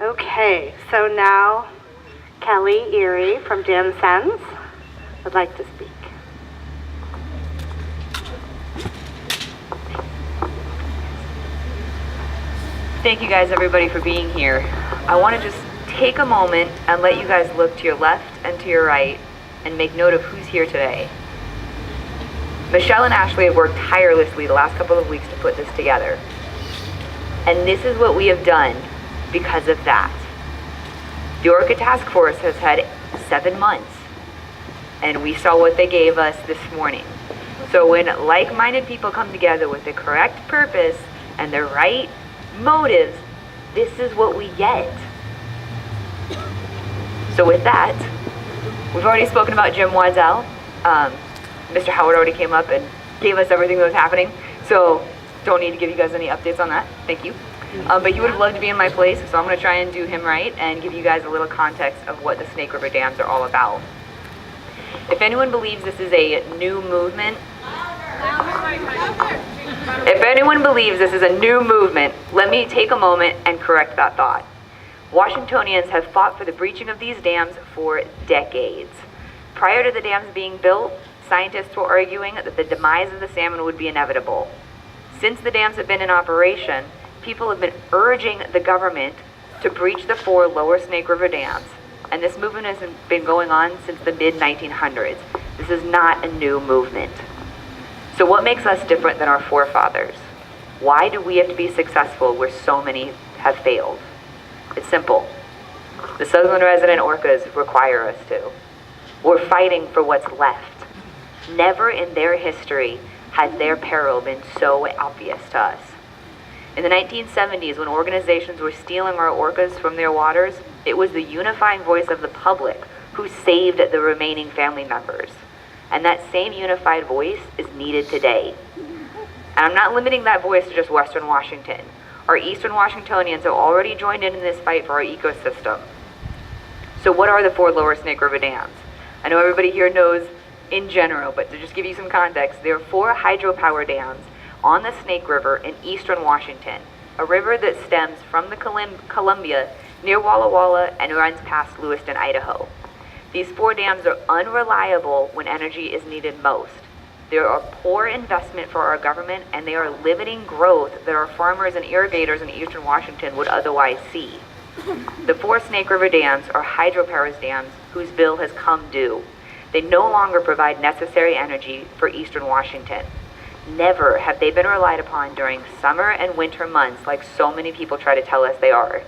Okay, so now Kelly Iriye from Dam Sense would like to speak. Thank you guys, everybody, for being here. I want to just take a moment and let you guys look to your left and to your right and make note of who's here today. Michelle and Ashley have worked tirelessly the last couple of weeks to put this together. And this is what we have done because of that. The Orca Task Force has had 7 months, and we saw what they gave us this morning. So when like-minded people come together with the correct purpose and the right motives, this is what we get. So with that, we've already spoken about Jim Waddell. Mr. Howard already came up and gave us everything that was happening, so don't need to give you guys any updates on that. Thank you. But he would have loved to be in my place, so I'm going to try and do him right and give you guys a little context of what the Snake River dams are all about. If anyone believes this is a new movement, let me take a moment and correct that thought. Washingtonians have fought for the breaching of these dams for decades. Prior to the dams being built, scientists were arguing that the demise of the salmon would be inevitable. Since the dams have been in operation, people have been urging the government to breach the 4 lower Snake River dams, and this movement has been going on since the mid-1900s. This is not a new movement. So what makes us different than our forefathers? Why do we have to be successful where so many have failed? It's simple. The southern resident orcas require us to. We're fighting for what's left. Never in their history has their peril been so obvious to us. In the 1970s, when organizations were stealing our orcas from their waters, it was the unifying voice of the public who saved the remaining family members. And that same unified voice is needed today. And I'm not limiting that voice to just Western Washington. Our Eastern Washingtonians have already joined in this fight for our ecosystem. So what are the 4 lower Snake River dams? I know everybody here knows in general, but to just give you some context, there are 4 hydropower dams on the Snake River in eastern Washington, a river that stems from the Columbia near Walla Walla and runs past Lewiston, Idaho. These 4 dams are unreliable when energy is needed most. They are a poor investment for our government, and they are limiting growth that our farmers and irrigators in eastern Washington would otherwise see. The 4 Snake River dams are hydropower dams whose bill has come due. They no longer provide necessary energy for eastern Washington. Never have they been relied upon during summer and winter months like so many people try to tell us they are.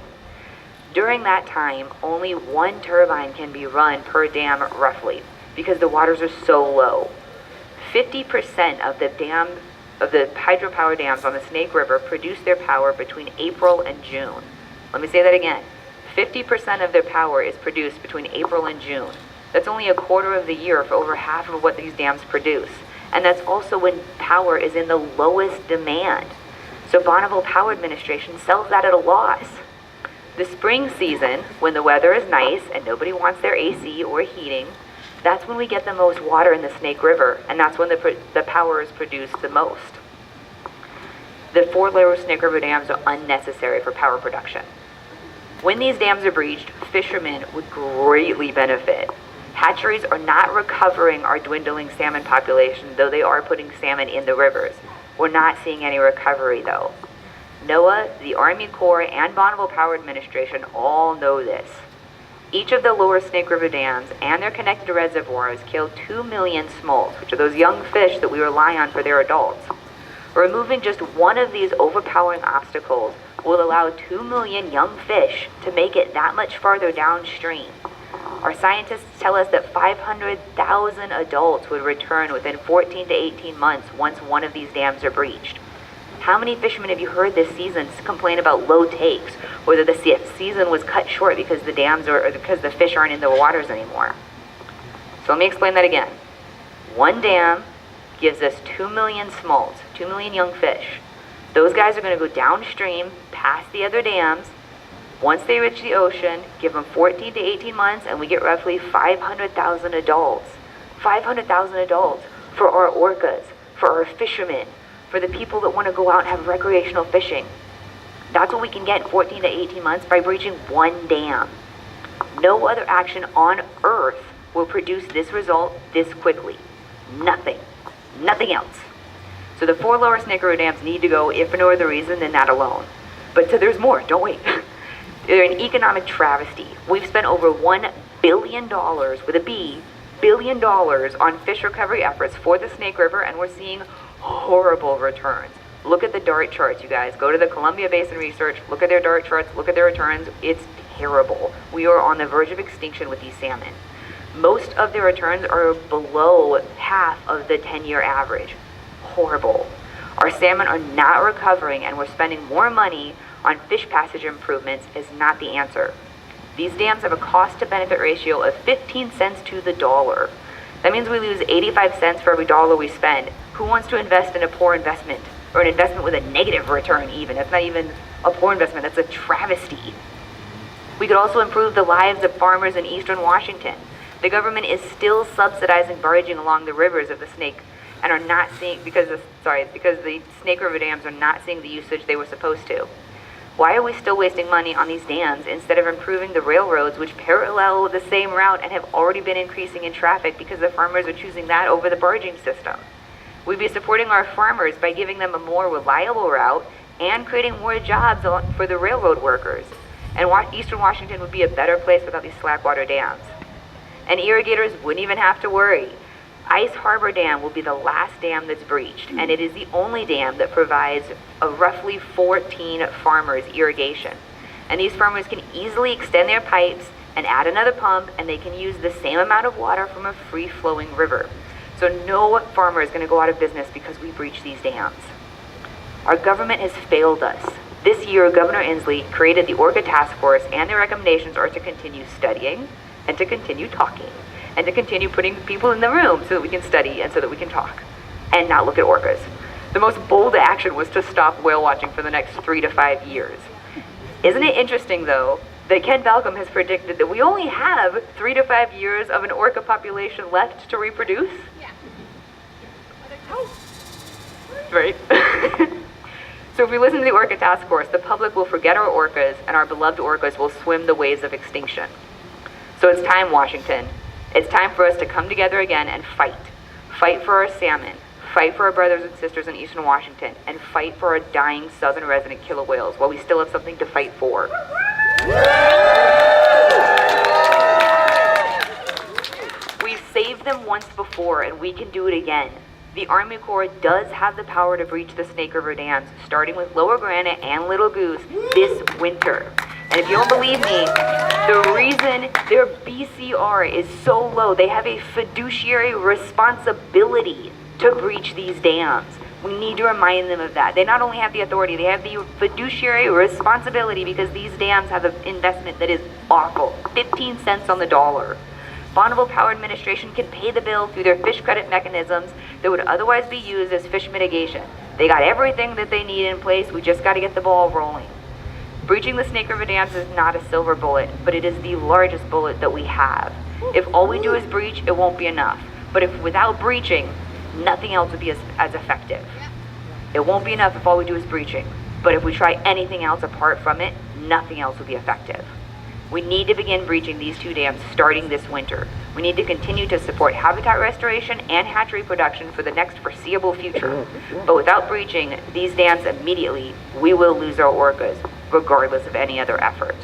During that time, only 1 turbine can be run per dam roughly because the waters are so low. 50% of the hydropower dams on the Snake River produce their power between April and June. Let me say that again. 50% of their power is produced between April and June. That's only a quarter of the year for over half of what these dams produce. And that's also when power is in the lowest demand. So Bonneville Power Administration sells that at a loss. The spring season, when the weather is nice and nobody wants their AC or heating, that's when we get the most water in the Snake River, and that's when the power is produced the most. The 4 lower Snake River dams are unnecessary for power production. When these dams are breached, fishermen would greatly benefit. Hatcheries are not recovering our dwindling salmon population, though they are putting salmon in the rivers. We're not seeing any recovery, though. NOAA, the Army Corps, and Bonneville Power Administration all know this. Each of the lower Snake River dams and their connected reservoirs kill 2 million smolts, which are those young fish that we rely on for their adults. Removing just one of these overpowering obstacles will allow 2 million young fish to make it that much farther downstream. Our scientists tell us that 500,000 adults would return within 14 to 18 months once one of these dams are breached. How many fishermen have you heard this season complain about low takes, or that the season was cut short because the dams or because the fish aren't in the waters anymore? So let me explain that again. One dam gives us 2 million smolts, 2 million young fish. Those guys are going to go downstream past the other dams. Once they reach the ocean, give them 14 to 18 months, and we get roughly 500,000 adults. 500,000 adults for our orcas, for our fishermen, for the people that want to go out and have recreational fishing. That's what we can get in 14 to 18 months by breaching one dam. No other action on Earth will produce this result this quickly. Nothing. Nothing else. So the 4 lower Snake River dams need to go, if for no other reason than that alone. But so there's more, don't wait. They're an economic travesty. We've spent over $1 billion, with a B, $billion on fish recovery efforts for the Snake River, and we're seeing horrible returns. Look at the DART charts, you guys. Go to the Columbia Basin Research, look at their DART charts, look at their returns. It's terrible. We are on the verge of extinction with these salmon. Most of their returns are below half of the 10-year average. Horrible. Our salmon are not recovering, and we're spending more money on fish passage improvements is not the answer. These dams have a cost-to-benefit ratio of 15 cents to the dollar. That means we lose 85 cents for every dollar we spend. Who wants to invest in a poor investment? Or an investment with a negative return even? That's not even a poor investment, that's a travesty. We could also improve the lives of farmers in eastern Washington. The government is still subsidizing barging along the rivers of the Snake and are not seeing, because the Snake River dams are not seeing the usage they were supposed to. Why are we still wasting money on these dams instead of improving the railroads which parallel the same route and have already been increasing in traffic because the farmers are choosing that over the barging system? We'd be supporting our farmers by giving them a more reliable route and creating more jobs for the railroad workers. And eastern Washington would be a better place without these slackwater dams. And irrigators wouldn't even have to worry. Ice Harbor Dam will be the last dam that's breached, and it is the only dam that provides a roughly 14 farmers irrigation. And these farmers can easily extend their pipes and add another pump, and they can use the same amount of water from a free-flowing river. So no farmer is going to go out of business because we breach these dams. Our government has failed us. This year, Governor Inslee created the Orca Task Force, and their recommendations are to continue studying and to continue talking and to continue putting people in the room so that we can study and so that we can talk and not look at orcas. The most bold action was to stop whale watching for the next 3 to 5 years. Isn't it interesting, though, that Ken Balcom has predicted that we only have 3 to 5 years of an orca population left to reproduce? Yeah. Right? So if we listen to the Orca Task Force, the public will forget our orcas, and our beloved orcas will swim the waves of extinction. So it's time, Washington. It's time for us to come together again and fight. Fight for our salmon. Fight for our brothers and sisters in eastern Washington. And fight for our dying southern resident killer whales while we still have something to fight for. We've saved them once before, and we can do it again. The Army Corps does have the power to breach the Snake River dams, starting with Lower Granite and Little Goose this winter. And if you don't believe me, the reason their BCR is so low, they have a fiduciary responsibility to breach these dams. We need to remind them of that. They not only have the authority, they have the fiduciary responsibility because these dams have an investment that is awful. 15 cents on the dollar. Bonneville Power Administration can pay the bill through their fish credit mechanisms that would otherwise be used as fish mitigation. They got everything that they need in place. We just got to get the ball rolling. Breaching the Snake River dams is not a silver bullet, but it is the largest bullet that we have. If all we do is breach, it won't be enough. But if without breaching, nothing else would be as effective. It won't be enough if all we do is breaching. But if we try anything else apart from it, nothing else will be effective. We need to begin breaching these 2 dams starting this winter. We need to continue to support habitat restoration and hatchery production for the next foreseeable future. But without breaching these dams immediately, we will lose our orcas, regardless of any other effort.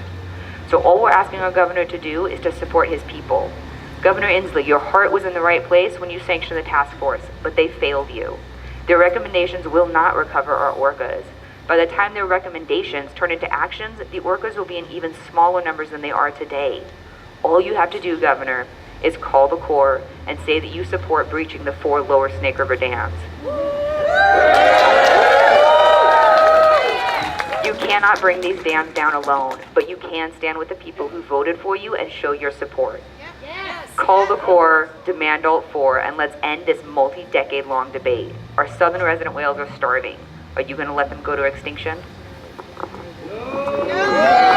So all we're asking our governor to do is to support his people. Governor Inslee, your heart was in the right place when you sanctioned the task force, but they failed you. Their recommendations will not recover our orcas. By the time their recommendations turn into actions, the orcas will be in even smaller numbers than they are today. All you have to do, Governor, is call the Corps and say that you support breaching the 4 lower Snake River dams. You cannot bring these dams down alone, but you can stand with the people who voted for you and show your support. Yes. Call the Corps, demand Alt 4, and let's end this multi-decade-long debate. Our southern resident whales are starving. Are you going to let them go to extinction? No.